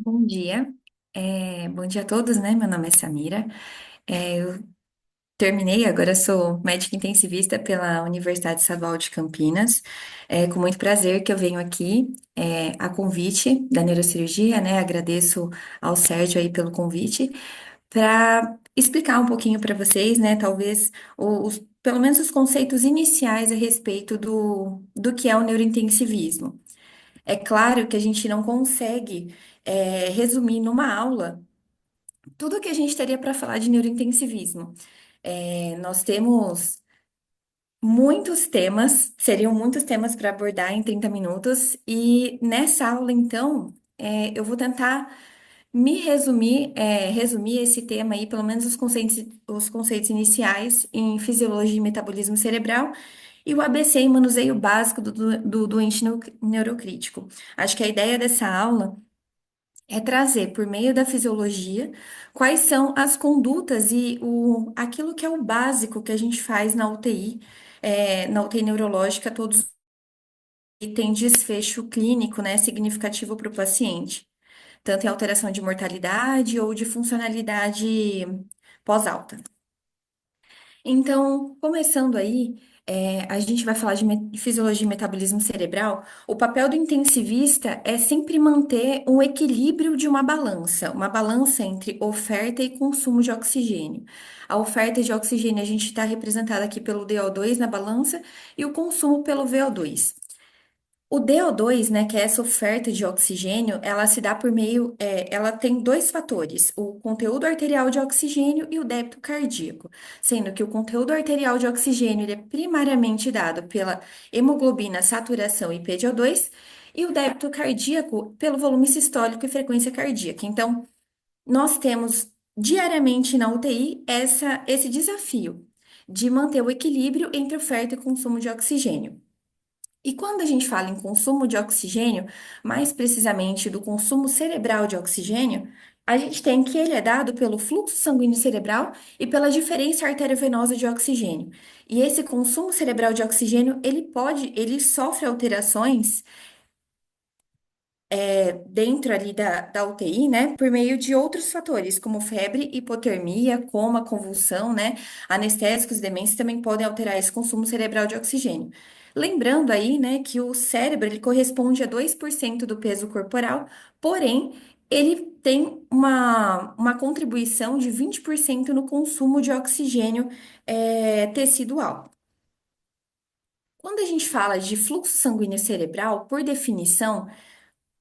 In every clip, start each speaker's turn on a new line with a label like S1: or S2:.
S1: Bom dia. Bom dia a todos, né? Meu nome é Samira. Eu terminei, agora sou médica intensivista pela Universidade Estadual de Campinas. Com muito prazer que eu venho aqui, a convite da neurocirurgia, né? Agradeço ao Sérgio aí pelo convite, para explicar um pouquinho para vocês, né? Talvez pelo menos os conceitos iniciais a respeito do que é o neurointensivismo. É claro que a gente não consegue, resumir numa aula tudo que a gente teria para falar de neurointensivismo. Nós temos muitos temas, seriam muitos temas para abordar em 30 minutos, e nessa aula, então, eu vou tentar resumir esse tema aí, pelo menos os conceitos iniciais em fisiologia e metabolismo cerebral. E o ABC em manuseio básico do doente neurocrítico. Acho que a ideia dessa aula é trazer, por meio da fisiologia, quais são as condutas e aquilo que é o básico que a gente faz na UTI, na UTI neurológica, todos e tem desfecho clínico, né, significativo para o paciente, tanto em alteração de mortalidade ou de funcionalidade pós-alta. Então, começando aí, a gente vai falar de fisiologia e metabolismo cerebral. O papel do intensivista é sempre manter um equilíbrio de uma balança entre oferta e consumo de oxigênio. A oferta de oxigênio a gente está representada aqui pelo DO2 na balança e o consumo pelo VO2. O DO2, né, que é essa oferta de oxigênio, ela se dá por meio, ela tem dois fatores, o conteúdo arterial de oxigênio e o débito cardíaco, sendo que o conteúdo arterial de oxigênio ele é primariamente dado pela hemoglobina, saturação e PDO2, e o débito cardíaco pelo volume sistólico e frequência cardíaca. Então, nós temos diariamente na UTI esse desafio de manter o equilíbrio entre oferta e consumo de oxigênio. E quando a gente fala em consumo de oxigênio, mais precisamente do consumo cerebral de oxigênio, a gente tem que ele é dado pelo fluxo sanguíneo cerebral e pela diferença arteriovenosa de oxigênio. E esse consumo cerebral de oxigênio, ele sofre alterações dentro ali da UTI, né, por meio de outros fatores, como febre, hipotermia, coma, convulsão, né, anestésicos e demência também podem alterar esse consumo cerebral de oxigênio. Lembrando aí, né, que o cérebro, ele corresponde a 2% do peso corporal, porém, ele tem uma contribuição de 20% no consumo de oxigênio, tecidual. Quando a gente fala de fluxo sanguíneo cerebral, por definição,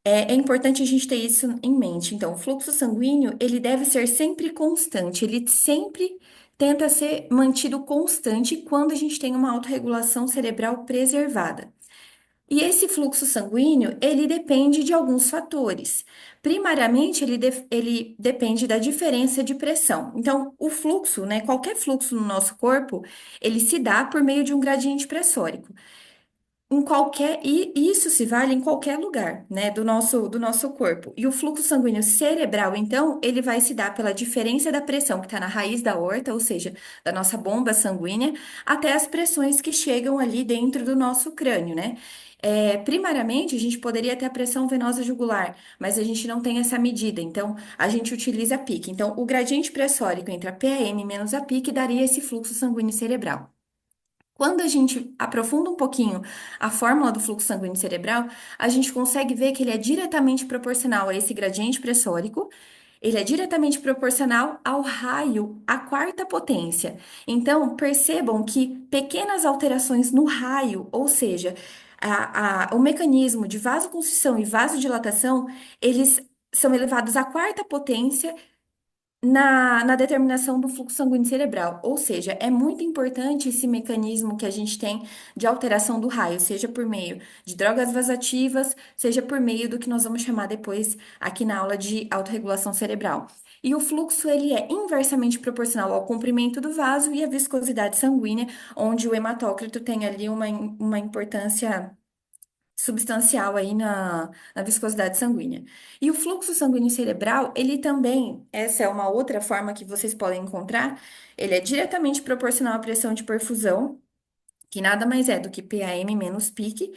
S1: é importante a gente ter isso em mente. Então, o fluxo sanguíneo, ele deve ser sempre constante, ele sempre tenta ser mantido constante quando a gente tem uma autorregulação cerebral preservada. E esse fluxo sanguíneo, ele depende de alguns fatores. Primariamente, ele depende da diferença de pressão. Então, o fluxo, né, qualquer fluxo no nosso corpo, ele se dá por meio de um gradiente pressórico. E isso se vale em qualquer lugar, né, do nosso corpo. E o fluxo sanguíneo cerebral, então, ele vai se dar pela diferença da pressão que está na raiz da aorta, ou seja, da nossa bomba sanguínea, até as pressões que chegam ali dentro do nosso crânio, né? Primariamente, a gente poderia ter a pressão venosa jugular, mas a gente não tem essa medida, então a gente utiliza a PIC. Então, o gradiente pressórico entre a PAM menos a PIC daria esse fluxo sanguíneo cerebral. Quando a gente aprofunda um pouquinho a fórmula do fluxo sanguíneo cerebral, a gente consegue ver que ele é diretamente proporcional a esse gradiente pressórico, ele é diretamente proporcional ao raio, à quarta potência. Então, percebam que pequenas alterações no raio, ou seja, o mecanismo de vasoconstrição e vasodilatação, eles são elevados à quarta potência na determinação do fluxo sanguíneo cerebral. Ou seja, é muito importante esse mecanismo que a gente tem de alteração do raio, seja por meio de drogas vasoativas, seja por meio do que nós vamos chamar depois aqui na aula de autorregulação cerebral. E o fluxo, ele é inversamente proporcional ao comprimento do vaso e à viscosidade sanguínea, onde o hematócrito tem ali uma importância substancial aí na viscosidade sanguínea. E o fluxo sanguíneo cerebral, ele também, essa é uma outra forma que vocês podem encontrar, ele é diretamente proporcional à pressão de perfusão, que nada mais é do que PAM menos PIC,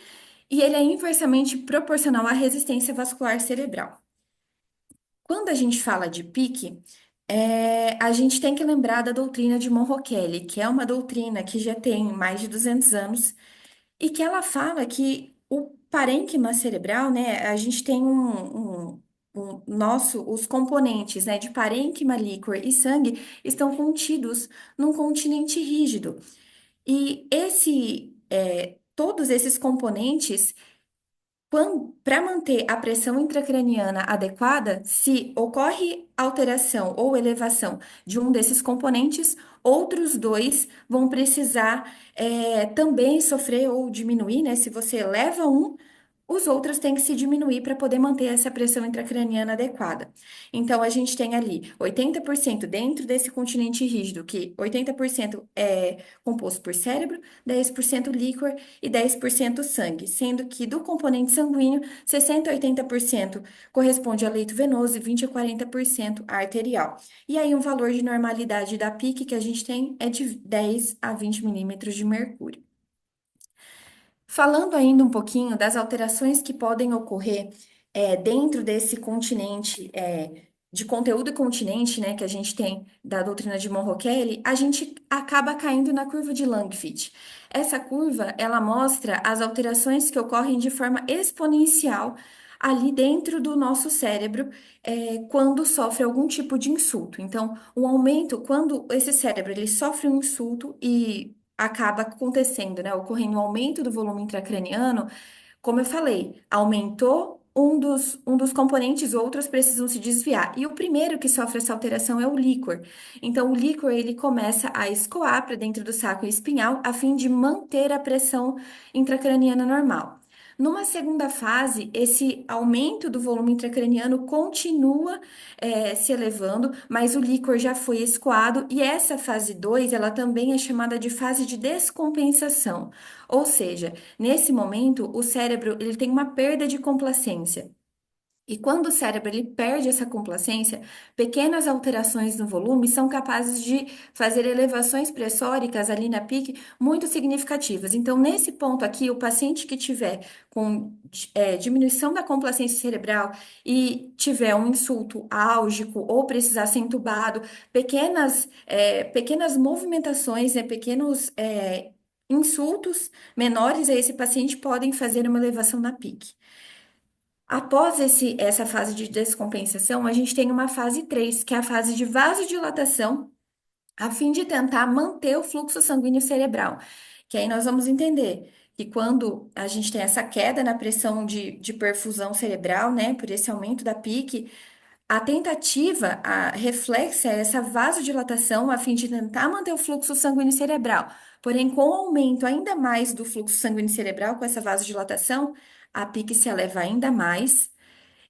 S1: e ele é inversamente proporcional à resistência vascular cerebral. Quando a gente fala de pique, a gente tem que lembrar da doutrina de Monroe Kelly, que é uma doutrina que já tem mais de 200 anos e que ela fala que o parênquima cerebral, né, a gente tem os componentes, né, de parênquima, líquor e sangue estão contidos num continente rígido. E todos esses componentes para manter a pressão intracraniana adequada, se ocorre alteração ou elevação de um desses componentes, outros dois vão precisar também sofrer ou diminuir, né? Se você eleva um, os outros têm que se diminuir para poder manter essa pressão intracraniana adequada. Então, a gente tem ali 80% dentro desse continente rígido, que 80% é composto por cérebro, 10% líquor e 10% sangue, sendo que do componente sanguíneo, 60 a 80% corresponde a leito venoso e 20 a 40% arterial. E aí, um valor de normalidade da PIC que a gente tem é de 10 a 20 milímetros de mercúrio. Falando ainda um pouquinho das alterações que podem ocorrer dentro desse continente, de conteúdo e continente, né, que a gente tem da doutrina de Monroe Kelly, a gente acaba caindo na curva de Langevin. Essa curva, ela mostra as alterações que ocorrem de forma exponencial ali dentro do nosso cérebro, quando sofre algum tipo de insulto. Então, um aumento, quando esse cérebro ele sofre um insulto e acaba acontecendo, né? Ocorrendo um aumento do volume intracraniano, como eu falei, aumentou um dos componentes, outros precisam se desviar. E o primeiro que sofre essa alteração é o líquor. Então, o líquor ele começa a escoar para dentro do saco espinhal a fim de manter a pressão intracraniana normal. Numa segunda fase, esse aumento do volume intracraniano continua se elevando, mas o líquor já foi escoado e essa fase 2 ela também é chamada de fase de descompensação. Ou seja, nesse momento, o cérebro ele tem uma perda de complacência. E quando o cérebro ele perde essa complacência, pequenas alterações no volume são capazes de fazer elevações pressóricas ali na PIC muito significativas. Então, nesse ponto aqui, o paciente que tiver com diminuição da complacência cerebral e tiver um insulto álgico ou precisar ser entubado, pequenas movimentações, né, pequenos insultos menores a esse paciente podem fazer uma elevação na PIC. Após essa fase de descompensação, a gente tem uma fase 3, que é a fase de vasodilatação, a fim de tentar manter o fluxo sanguíneo cerebral. Que aí nós vamos entender que quando a gente tem essa queda na pressão de perfusão cerebral, né, por esse aumento da PIC, a tentativa, a reflexa é essa vasodilatação a fim de tentar manter o fluxo sanguíneo cerebral. Porém, com o aumento ainda mais do fluxo sanguíneo cerebral, com essa vasodilatação, a PIC se eleva ainda mais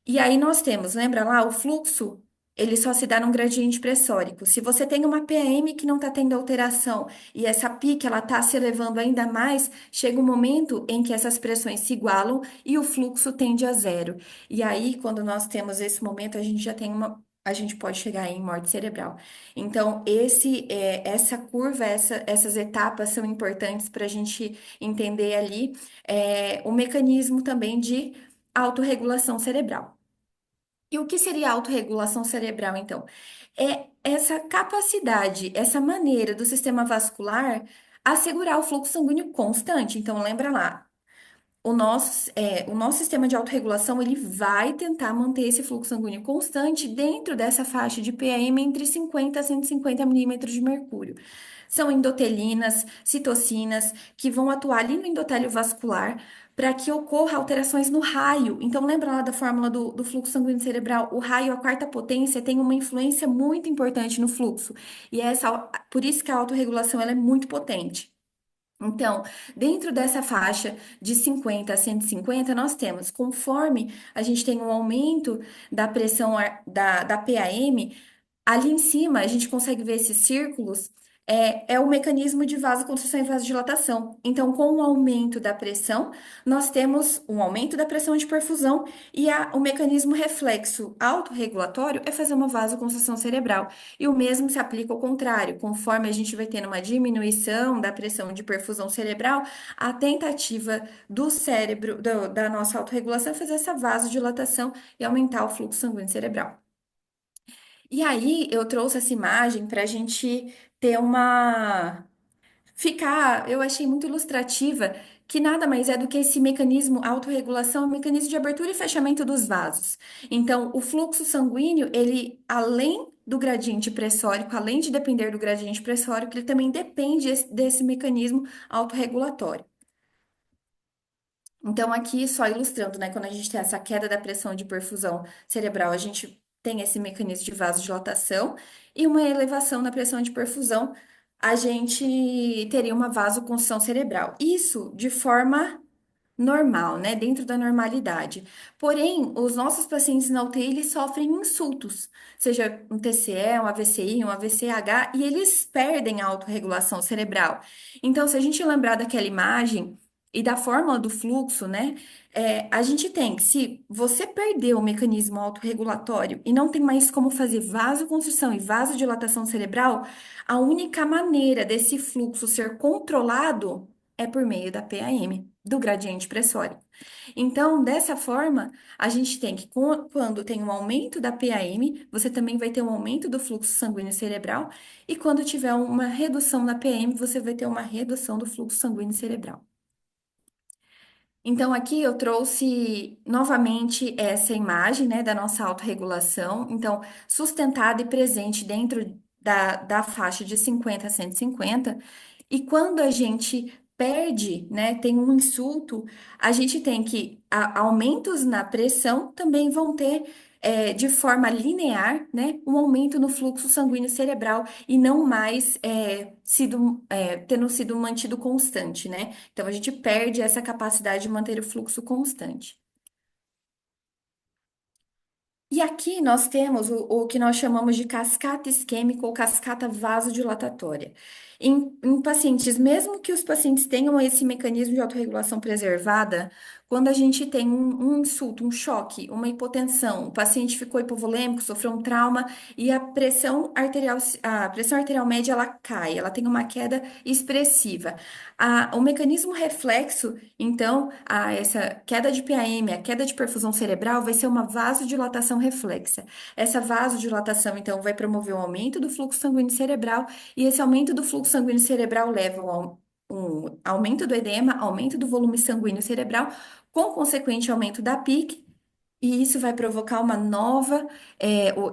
S1: e aí nós temos, lembra lá, o fluxo, ele só se dá num gradiente pressórico. Se você tem uma PM que não está tendo alteração e essa pique ela está se elevando ainda mais, chega um momento em que essas pressões se igualam e o fluxo tende a zero. E aí, quando nós temos esse momento, a gente pode chegar em morte cerebral. Então, essa curva, essas etapas são importantes para a gente entender ali o mecanismo também de autorregulação cerebral. E o que seria autorregulação cerebral, então? É essa capacidade, essa maneira do sistema vascular assegurar o fluxo sanguíneo constante. Então, lembra lá, o nosso sistema de autorregulação, ele vai tentar manter esse fluxo sanguíneo constante dentro dessa faixa de PM entre 50 a 150 milímetros de mercúrio. São endotelinas, citocinas, que vão atuar ali no endotélio vascular para que ocorra alterações no raio. Então, lembra lá da fórmula do fluxo sanguíneo cerebral? O raio, a quarta potência, tem uma influência muito importante no fluxo. E por isso que a autorregulação ela é muito potente. Então, dentro dessa faixa de 50 a 150, nós temos, conforme a gente tem um aumento da pressão da PAM, ali em cima, a gente consegue ver esses círculos, é o mecanismo de vasoconstrição e vasodilatação. Então, com o aumento da pressão, nós temos um aumento da pressão de perfusão e o mecanismo reflexo autorregulatório é fazer uma vasoconstrição cerebral. E o mesmo se aplica ao contrário, conforme a gente vai tendo uma diminuição da pressão de perfusão cerebral, a tentativa do cérebro, da nossa autorregulação é fazer essa vasodilatação e aumentar o fluxo sanguíneo cerebral. E aí eu trouxe essa imagem para a gente ter uma ficar, eu achei muito ilustrativa, que nada mais é do que esse mecanismo, autorregulação, o mecanismo de abertura e fechamento dos vasos. Então, o fluxo sanguíneo, ele, além do gradiente pressórico, além de depender do gradiente pressórico, ele também depende desse mecanismo autorregulatório. Então, aqui só ilustrando, né? Quando a gente tem essa queda da pressão de perfusão cerebral, a gente tem esse mecanismo de vasodilatação e uma elevação na pressão de perfusão, a gente teria uma vasoconstrição cerebral. Isso de forma normal, né? Dentro da normalidade. Porém, os nossos pacientes na UTI, eles sofrem insultos, seja um TCE, um AVCI, um AVCH, e eles perdem a autorregulação cerebral. Então, se a gente lembrar daquela imagem e da fórmula do fluxo, né? A gente tem que, se você perdeu o mecanismo autorregulatório e não tem mais como fazer vasoconstrição e vasodilatação cerebral, a única maneira desse fluxo ser controlado é por meio da PAM, do gradiente pressórico. Então, dessa forma, a gente tem que, quando tem um aumento da PAM, você também vai ter um aumento do fluxo sanguíneo cerebral, e quando tiver uma redução na PM, você vai ter uma redução do fluxo sanguíneo cerebral. Então, aqui eu trouxe novamente essa imagem, né, da nossa autorregulação. Então, sustentada e presente dentro da faixa de 50 a 150. E quando a gente perde, né, tem um insulto, a gente tem que aumentos na pressão também vão ter, de forma linear, né, um aumento no fluxo sanguíneo cerebral e não mais tendo sido mantido constante, né? Então, a gente perde essa capacidade de manter o fluxo constante. E aqui nós temos o que nós chamamos de cascata isquêmica ou cascata vasodilatatória. Em pacientes, mesmo que os pacientes tenham esse mecanismo de autorregulação preservada, quando a gente tem um insulto, um choque, uma hipotensão, o paciente ficou hipovolêmico, sofreu um trauma e a pressão arterial média ela cai, ela tem uma queda expressiva. O mecanismo reflexo então, essa queda de PAM, a queda de perfusão cerebral, vai ser uma vasodilatação reflexa. Essa vasodilatação, então, vai promover o aumento do fluxo sanguíneo cerebral, e esse aumento do fluxo sanguíneo cerebral leva a um aumento do edema, aumento do volume sanguíneo cerebral, com consequente aumento da PIC, e isso vai provocar uma nova,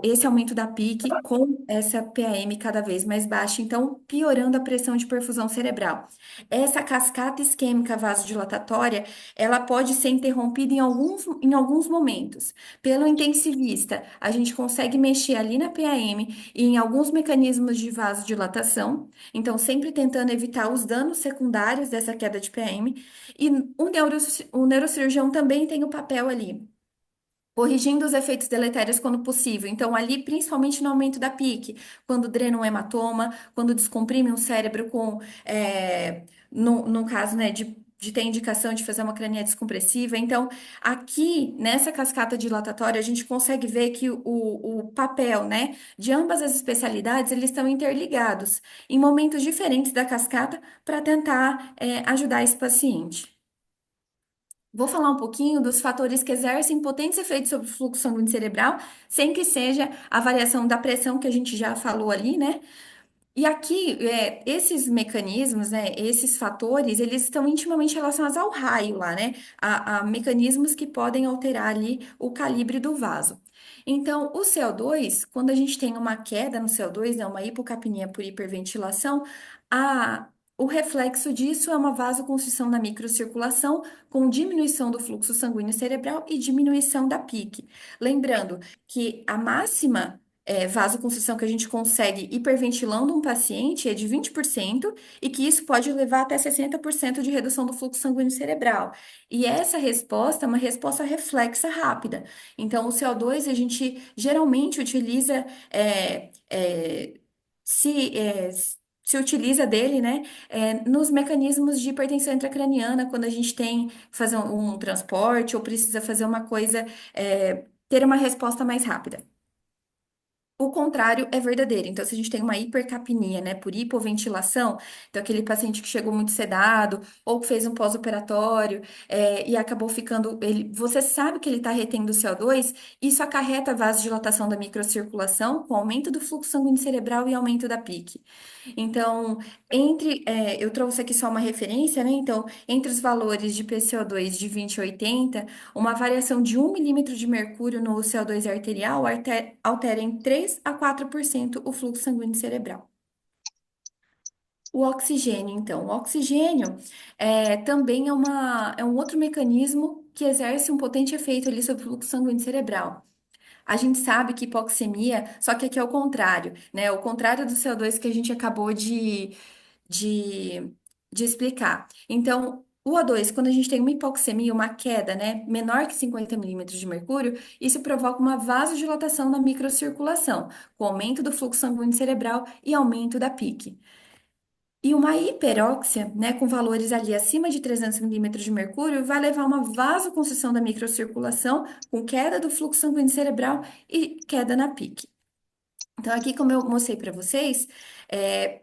S1: esse aumento da PIC com essa PAM cada vez mais baixa, então piorando a pressão de perfusão cerebral. Essa cascata isquêmica vasodilatatória, ela pode ser interrompida em alguns momentos. Pelo intensivista, a gente consegue mexer ali na PAM e em alguns mecanismos de vasodilatação, então sempre tentando evitar os danos secundários dessa queda de PAM. E o neurocirurgião também tem o papel ali corrigindo os efeitos deletérios quando possível. Então, ali, principalmente no aumento da PIC, quando drena um hematoma, quando descomprime um cérebro no caso, né, de ter indicação de fazer uma crania descompressiva. Então, aqui, nessa cascata dilatatória, a gente consegue ver que o papel, né, de ambas as especialidades, eles estão interligados em momentos diferentes da cascata para tentar, ajudar esse paciente. Vou falar um pouquinho dos fatores que exercem potentes efeitos sobre o fluxo sanguíneo cerebral, sem que seja a variação da pressão que a gente já falou ali, né? E aqui, esses mecanismos, né, esses fatores, eles estão intimamente relacionados ao raio lá, né? A mecanismos que podem alterar ali o calibre do vaso. Então, o CO2, quando a gente tem uma queda no CO2, né, uma hipocapnia por hiperventilação, a, o reflexo disso é uma vasoconstrição na microcirculação, com diminuição do fluxo sanguíneo cerebral e diminuição da PIC. Lembrando que a máxima vasoconstrição que a gente consegue hiperventilando um paciente é de 20% e que isso pode levar até 60% de redução do fluxo sanguíneo cerebral. E essa resposta é uma resposta reflexa rápida. Então, o CO2 a gente geralmente utiliza, se, é, se utiliza dele, né, nos mecanismos de hipertensão intracraniana, quando a gente tem que fazer um transporte ou precisa fazer uma coisa, ter uma resposta mais rápida. O contrário é verdadeiro. Então, se a gente tem uma hipercapnia, né, por hipoventilação, então aquele paciente que chegou muito sedado ou que fez um pós-operatório e acabou ficando, você sabe que ele está retendo CO2, isso acarreta vasodilatação da microcirculação, com aumento do fluxo sanguíneo cerebral e aumento da PIC. Então, eu trouxe aqui só uma referência, né? Então, entre os valores de PCO2 de 20 e 80, uma variação de 1 milímetro de mercúrio no CO2 arterial altera em 3 a 4% o fluxo sanguíneo cerebral. O oxigênio, então. O oxigênio também é um outro mecanismo que exerce um potente efeito ali sobre o fluxo sanguíneo cerebral. A gente sabe que hipoxemia, só que aqui é o contrário, né? O contrário do CO2 que a gente acabou de, de explicar. Então, o O2, quando a gente tem uma hipoxemia, uma queda, né, menor que 50 milímetros de mercúrio, isso provoca uma vasodilatação na microcirculação, com aumento do fluxo sanguíneo cerebral e aumento da PIC. E uma hiperóxia, né, com valores ali acima de 300 milímetros de mercúrio, vai levar a uma vasoconstrição da microcirculação, com queda do fluxo sanguíneo cerebral e queda na PIC. Então, aqui, como eu mostrei para vocês,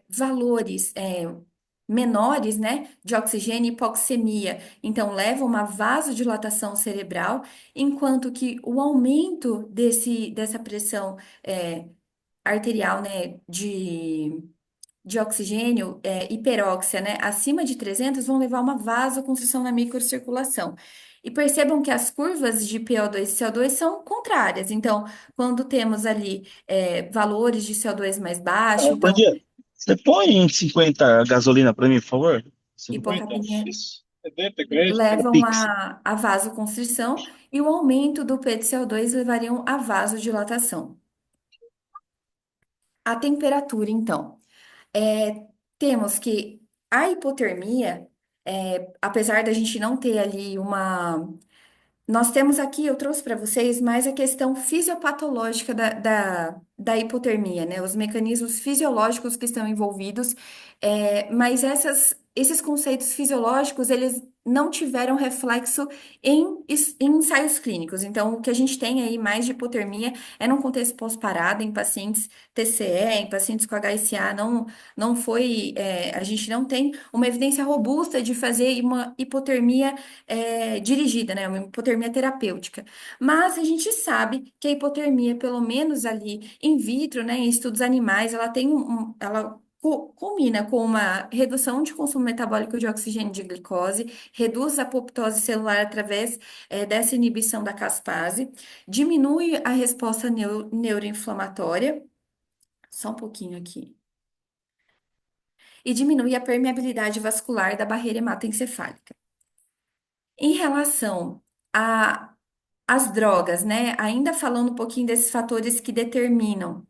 S1: valores menores, né, de oxigênio e hipoxemia, então levam uma vasodilatação cerebral, enquanto que o aumento dessa pressão arterial, né, de oxigênio, hiperóxia, né, acima de 300, vão levar a uma vasoconstrição na microcirculação. E percebam que as curvas de PO2 e CO2 são contrárias. Então, quando temos ali valores de CO2 mais baixo,
S2: Bom
S1: então
S2: dia. Você põe em 50 a gasolina para mim, por favor? 50.
S1: hipocapnia
S2: Isso. 70 creche. É
S1: levam
S2: Pix.
S1: a vasoconstrição e o aumento do P de CO2 levariam à vasodilatação. A temperatura, então. Temos que a hipotermia, apesar da gente não ter ali uma. Nós temos aqui, eu trouxe para vocês mais a questão fisiopatológica da hipotermia, né? Os mecanismos fisiológicos que estão envolvidos, mas esses conceitos fisiológicos, eles não tiveram reflexo em ensaios clínicos. Então, o que a gente tem aí mais de hipotermia é num contexto pós-parada, em pacientes TCE, em pacientes com HSA, não foi, a gente não tem uma evidência robusta de fazer uma hipotermia dirigida, né? Uma hipotermia terapêutica. Mas a gente sabe que a hipotermia, pelo menos ali in vitro, né, em estudos animais, ela tem ela culmina com uma redução de consumo metabólico de oxigênio e de glicose, reduz a apoptose celular através dessa inibição da caspase, diminui a resposta neuroinflamatória, só um pouquinho aqui, e diminui a permeabilidade vascular da barreira hematoencefálica. Em relação a as drogas, né? Ainda falando um pouquinho desses fatores que determinam.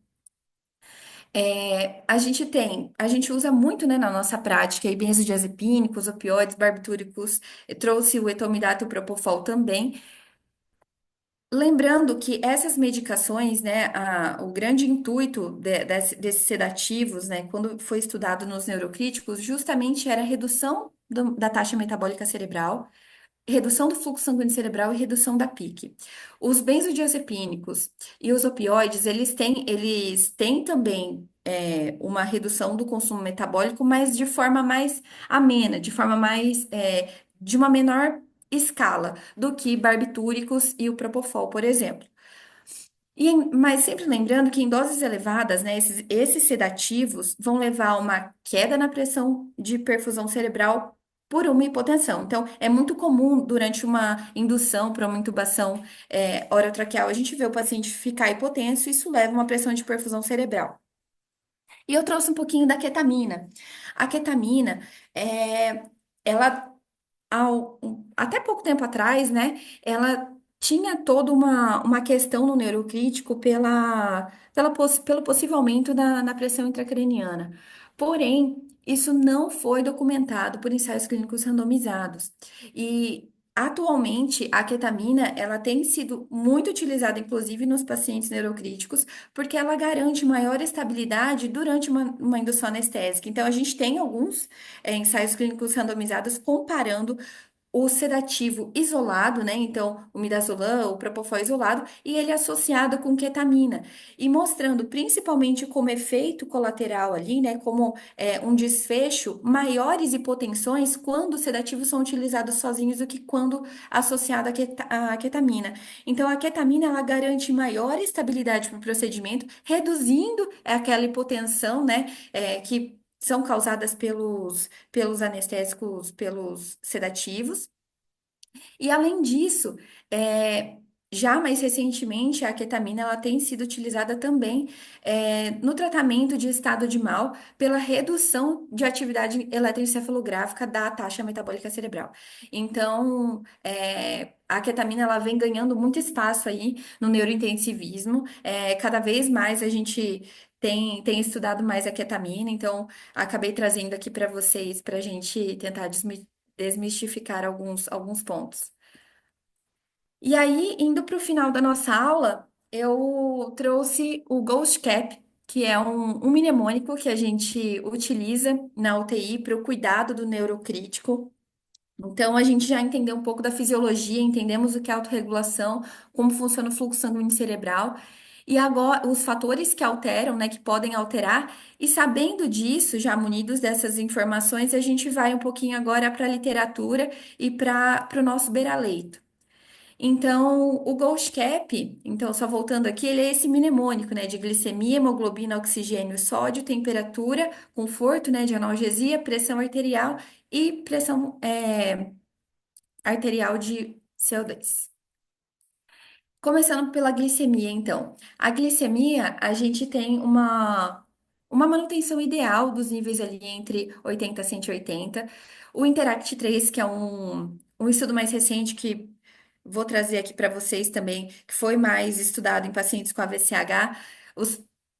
S1: A gente usa muito, né, na nossa prática, aí, benzodiazepínicos, opioides, barbitúricos, trouxe o etomidato e o propofol também. Lembrando que essas medicações, né, o grande intuito desses sedativos, né, quando foi estudado nos neurocríticos, justamente era a redução da taxa metabólica cerebral, redução do fluxo sanguíneo cerebral e redução da PIC. Os benzodiazepínicos e os opioides, eles têm também uma redução do consumo metabólico, mas de forma mais amena, de forma mais, de uma menor escala do que barbitúricos e o propofol, por exemplo. Mas sempre lembrando que em doses elevadas, né, esses sedativos vão levar a uma queda na pressão de perfusão cerebral por uma hipotensão. Então, é muito comum durante uma indução para uma intubação orotraqueal, a gente vê o paciente ficar hipotenso e isso leva a uma pressão de perfusão cerebral. E eu trouxe um pouquinho da ketamina. A ketamina, ela até pouco tempo atrás, né, ela tinha toda uma questão no neurocrítico pelo possível aumento na pressão intracraniana. Porém, isso não foi documentado por ensaios clínicos randomizados. E atualmente a ketamina, ela tem sido muito utilizada, inclusive nos pacientes neurocríticos, porque ela garante maior estabilidade durante uma indução anestésica. Então, a gente tem alguns ensaios clínicos randomizados comparando o sedativo isolado, né? Então, o midazolam, o propofol isolado, e ele é associado com ketamina, e mostrando principalmente como efeito colateral ali, né? Como um desfecho, maiores hipotensões quando os sedativos são utilizados sozinhos do que quando associado à ketamina. Então, a ketamina, ela garante maior estabilidade para o procedimento, reduzindo aquela hipotensão, né? Que são causadas pelos anestésicos, pelos sedativos. E além disso, já mais recentemente, a ketamina ela tem sido utilizada também no tratamento de estado de mal pela redução de atividade eletroencefalográfica da taxa metabólica cerebral. Então, a ketamina ela vem ganhando muito espaço aí no neurointensivismo. Cada vez mais a gente tem estudado mais a ketamina, então acabei trazendo aqui para vocês para a gente tentar desmistificar alguns pontos. E aí, indo para o final da nossa aula, eu trouxe o Ghost Cap, que é um mnemônico que a gente utiliza na UTI para o cuidado do neurocrítico. Então, a gente já entendeu um pouco da fisiologia, entendemos o que é autorregulação, como funciona o fluxo sanguíneo cerebral, e agora os fatores que alteram, né, que podem alterar, e sabendo disso, já munidos dessas informações, a gente vai um pouquinho agora para a literatura e para o nosso beira-leito. Então, o Ghost Cap, então, só voltando aqui, ele é esse mnemônico, né, de glicemia, hemoglobina, oxigênio, sódio, temperatura, conforto, né, de analgesia, pressão arterial e pressão arterial de CO2. Começando pela glicemia, então. A glicemia, a gente tem uma manutenção ideal dos níveis ali entre 80 e 180. O Interact-3, que é um estudo mais recente que vou trazer aqui para vocês também, que foi mais estudado em pacientes com AVCH,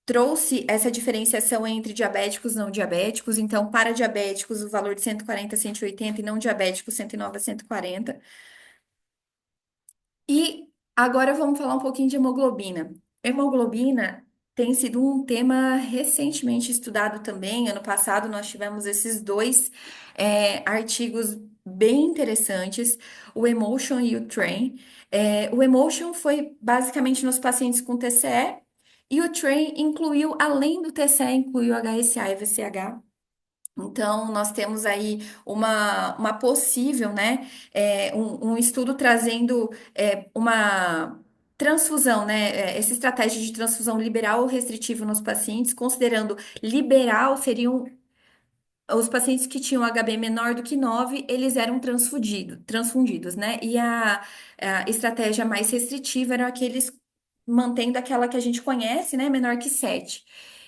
S1: trouxe essa diferenciação entre diabéticos e não diabéticos. Então, para diabéticos, o valor de 140 a 180 e não diabéticos, 109 a 140. E agora vamos falar um pouquinho de hemoglobina. Hemoglobina tem sido um tema recentemente estudado também. Ano passado nós tivemos esses dois artigos bem interessantes, o Emotion e o Train. O Emotion foi basicamente nos pacientes com TCE e o Train incluiu, além do TCE, incluiu HSA e VCH. Então, nós temos aí uma possível, né, um estudo trazendo uma transfusão, né, essa estratégia de transfusão liberal ou restritiva nos pacientes, considerando liberal seriam os pacientes que tinham HB menor do que 9 eles eram transfundidos, né? E a estratégia mais restritiva eram aqueles mantendo aquela que a gente conhece, né? Menor que 7.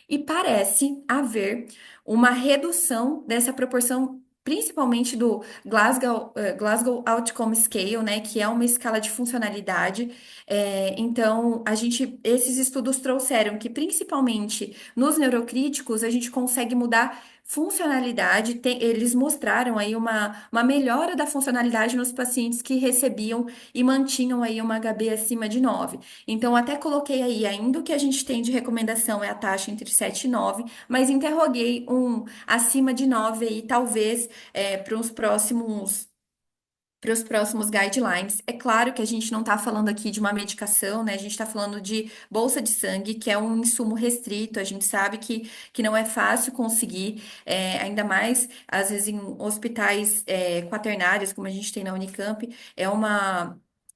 S1: E parece haver uma redução dessa proporção, principalmente do Glasgow Outcome Scale, né? Que é uma escala de funcionalidade. Então, esses estudos trouxeram que, principalmente nos neurocríticos, a gente consegue mudar funcionalidade, eles mostraram aí uma melhora da funcionalidade nos pacientes que recebiam e mantinham aí uma HB acima de 9. Então, até coloquei aí, ainda o que a gente tem de recomendação é a taxa entre 7 e 9, mas interroguei um acima de 9 aí, talvez, para os próximos guidelines. É claro que a gente não está falando aqui de uma medicação, né? A gente está falando de bolsa de sangue, que é um insumo restrito. A gente sabe que não é fácil conseguir, ainda mais, às vezes, em hospitais quaternários, como a gente tem na Unicamp, é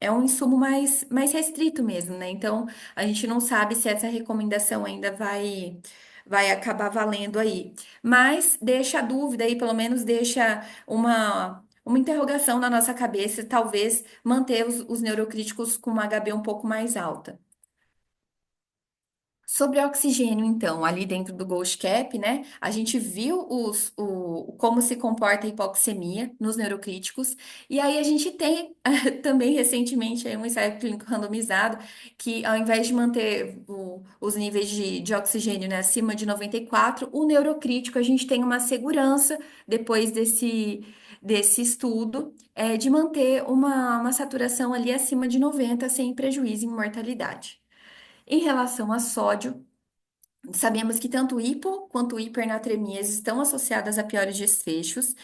S1: um insumo mais restrito mesmo, né? Então, a gente não sabe se essa recomendação ainda vai acabar valendo aí. Mas deixa a dúvida aí, pelo menos deixa uma interrogação na nossa cabeça, talvez manter os neurocríticos com uma HB um pouco mais alta. Sobre oxigênio, então, ali dentro do Ghost Cap, né? A gente viu como se comporta a hipoxemia nos neurocríticos, e aí a gente tem também recentemente aí, um ensaio clínico randomizado que, ao invés de manter os níveis de oxigênio, né, acima de 94, o neurocrítico a gente tem uma segurança depois desse estudo de manter uma saturação ali acima de 90, sem prejuízo em mortalidade. Em relação a sódio, Sabemos que tanto hipo quanto hipernatremias estão associadas a piores desfechos.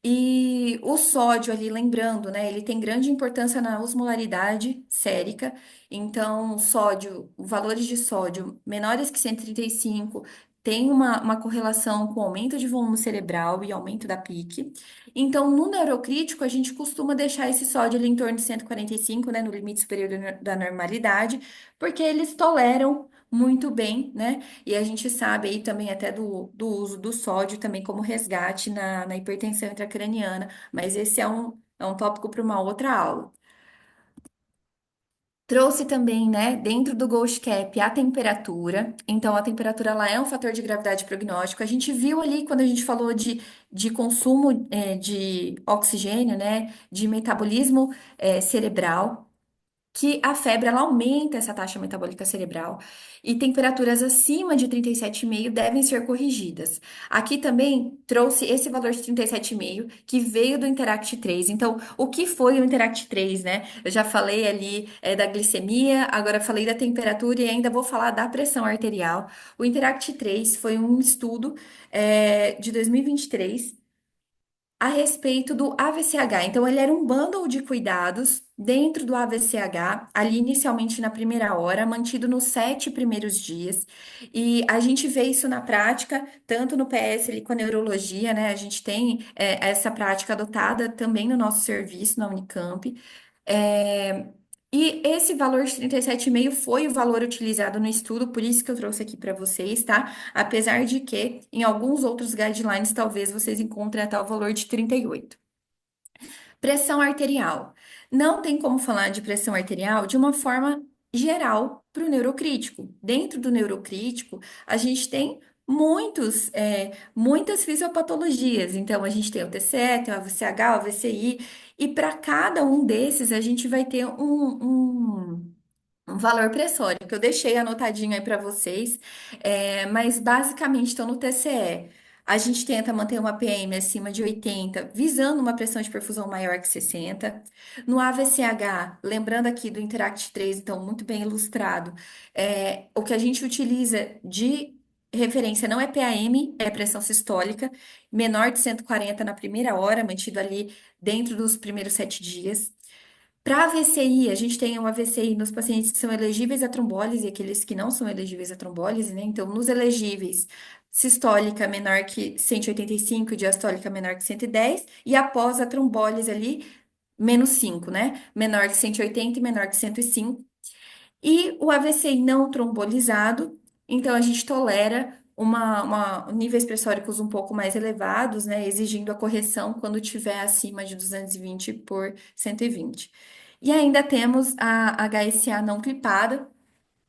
S1: E o sódio ali, lembrando, né, ele tem grande importância na osmolaridade sérica. Então, sódio, valores de sódio menores que 135 tem uma correlação com aumento de volume cerebral e aumento da PIC. Então, no neurocrítico, a gente costuma deixar esse sódio ali em torno de 145, né, no limite superior da normalidade, porque eles toleram muito bem, né? E a gente sabe aí também até do uso do sódio também como resgate na hipertensão intracraniana, mas esse é um tópico para uma outra aula. Trouxe também, né, dentro do Ghost Cap, a temperatura. Então, a temperatura ela é um fator de gravidade prognóstico. A gente viu ali quando a gente falou de consumo de oxigênio, né, de metabolismo cerebral, que a febre ela aumenta essa taxa metabólica cerebral e temperaturas acima de 37,5 devem ser corrigidas. Aqui também trouxe esse valor de 37,5 que veio do Interact 3. Então, o que foi o Interact 3, né? Eu já falei ali da glicemia, agora falei da temperatura e ainda vou falar da pressão arterial. O Interact 3 foi um estudo de 2023 a respeito do AVCH. Então, ele era um bundle de cuidados dentro do AVCH, ali inicialmente na primeira hora, mantido nos 7 primeiros dias. E a gente vê isso na prática, tanto no PS ali com a neurologia, né? A gente tem essa prática adotada também no nosso serviço na Unicamp. É, E esse valor de 37,5 foi o valor utilizado no estudo, por isso que eu trouxe aqui para vocês, tá? Apesar de que em alguns outros guidelines talvez vocês encontrem até o valor de 38. Pressão arterial. Não tem como falar de pressão arterial de uma forma geral para o neurocrítico. Dentro do neurocrítico, a gente tem muitas fisiopatologias. Então, a gente tem o TCE, tem o AVCH, o AVCI, e para cada um desses, a gente vai ter um valor pressório, que eu deixei anotadinho aí para vocês, mas basicamente estão no TCE. A gente tenta manter uma PM acima de 80, visando uma pressão de perfusão maior que 60. No AVCH, lembrando aqui do Interact 3, então muito bem ilustrado, o que a gente utiliza de referência não é PAM, é pressão sistólica, menor de 140 na primeira hora, mantido ali dentro dos primeiros 7 dias. Para AVCI, a gente tem um AVCI nos pacientes que são elegíveis a trombólise e aqueles que não são elegíveis a trombólise, né? Então, nos elegíveis, sistólica menor que 185 e diastólica menor que 110, e após a trombólise ali, menos 5, né? Menor que 180 e menor que 105. E o AVCI não trombolizado, então a gente tolera níveis pressóricos um pouco mais elevados, né, exigindo a correção quando tiver acima de 220 por 120. E ainda temos a HSA não clipada,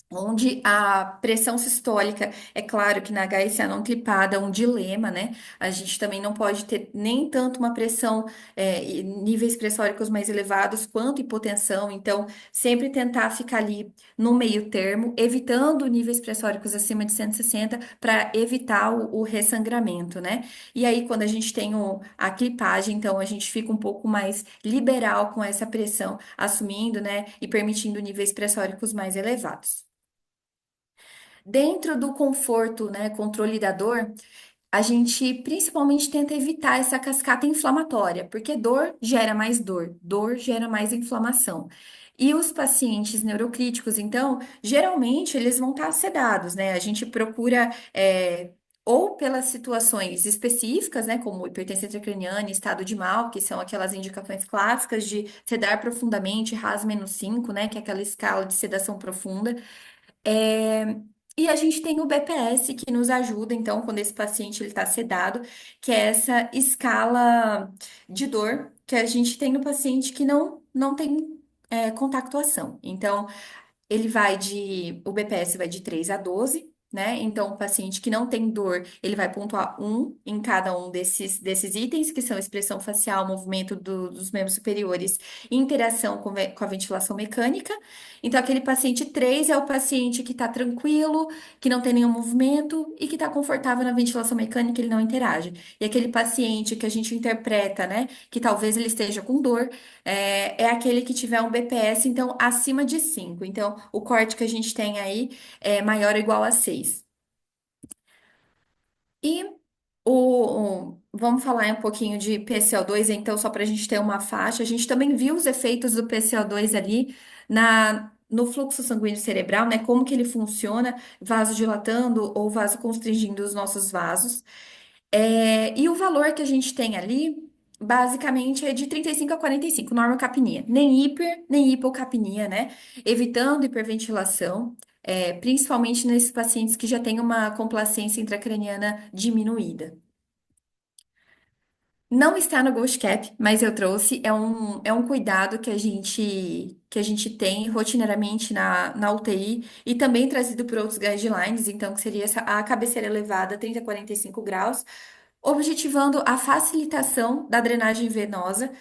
S1: onde a pressão sistólica, é claro que na HSA não clipada é um dilema, né? A gente também não pode ter nem tanto uma pressão, e níveis pressóricos mais elevados, quanto hipotensão, então sempre tentar ficar ali no meio termo, evitando níveis pressóricos acima de 160 para evitar o ressangramento, né? E aí, quando a gente tem a clipagem, então a gente fica um pouco mais liberal com essa pressão, assumindo, né, e permitindo níveis pressóricos mais elevados. Dentro do conforto, né, controle da dor, a gente principalmente tenta evitar essa cascata inflamatória, porque dor gera mais inflamação. E os pacientes neurocríticos, então, geralmente eles vão estar sedados, né? A gente procura, ou pelas situações específicas, né, como hipertensão intracraniana e estado de mal, que são aquelas indicações clássicas de sedar profundamente, RASS-5, né, que é aquela escala de sedação profunda. É, E a gente tem o BPS que nos ajuda, então, quando esse paciente ele está sedado, que é essa escala de dor que a gente tem no paciente que não tem contactuação. Então, o BPS vai de 3 a 12, né? Então, o paciente que não tem dor, ele vai pontuar um em cada um desses itens, que são expressão facial, movimento dos membros superiores e interação com a ventilação mecânica. Então, aquele paciente 3 é o paciente que está tranquilo, que não tem nenhum movimento e que está confortável na ventilação mecânica, ele não interage. E aquele paciente que a gente interpreta, né, que talvez ele esteja com dor, é aquele que tiver um BPS, então, acima de 5. Então, o corte que a gente tem aí é maior ou igual a 6. E vamos falar um pouquinho de PCO2, então, só para a gente ter uma faixa. A gente também viu os efeitos do PCO2 ali no fluxo sanguíneo cerebral, né? Como que ele funciona, vasodilatando ou vasoconstringindo os nossos vasos. E o valor que a gente tem ali, basicamente, é de 35 a 45, normocapnia. Nem hiper, nem hipocapnia, né? Evitando hiperventilação, principalmente nesses pacientes que já têm uma complacência intracraniana diminuída. Não está no Ghost Cap, mas eu trouxe. É um cuidado que a gente tem rotineiramente na UTI e também trazido por outros guidelines, então, que seria a cabeceira elevada 30 a 45 graus, objetivando a facilitação da drenagem venosa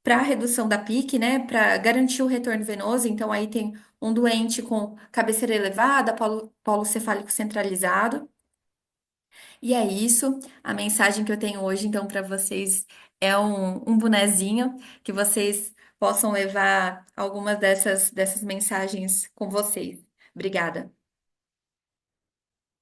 S1: para redução da PIC, né? Para garantir o retorno venoso. Então, aí tem um doente com cabeceira elevada, polo cefálico centralizado. E é isso. A mensagem que eu tenho hoje, então, para vocês é um bonezinho que vocês possam levar algumas dessas mensagens com vocês. Obrigada.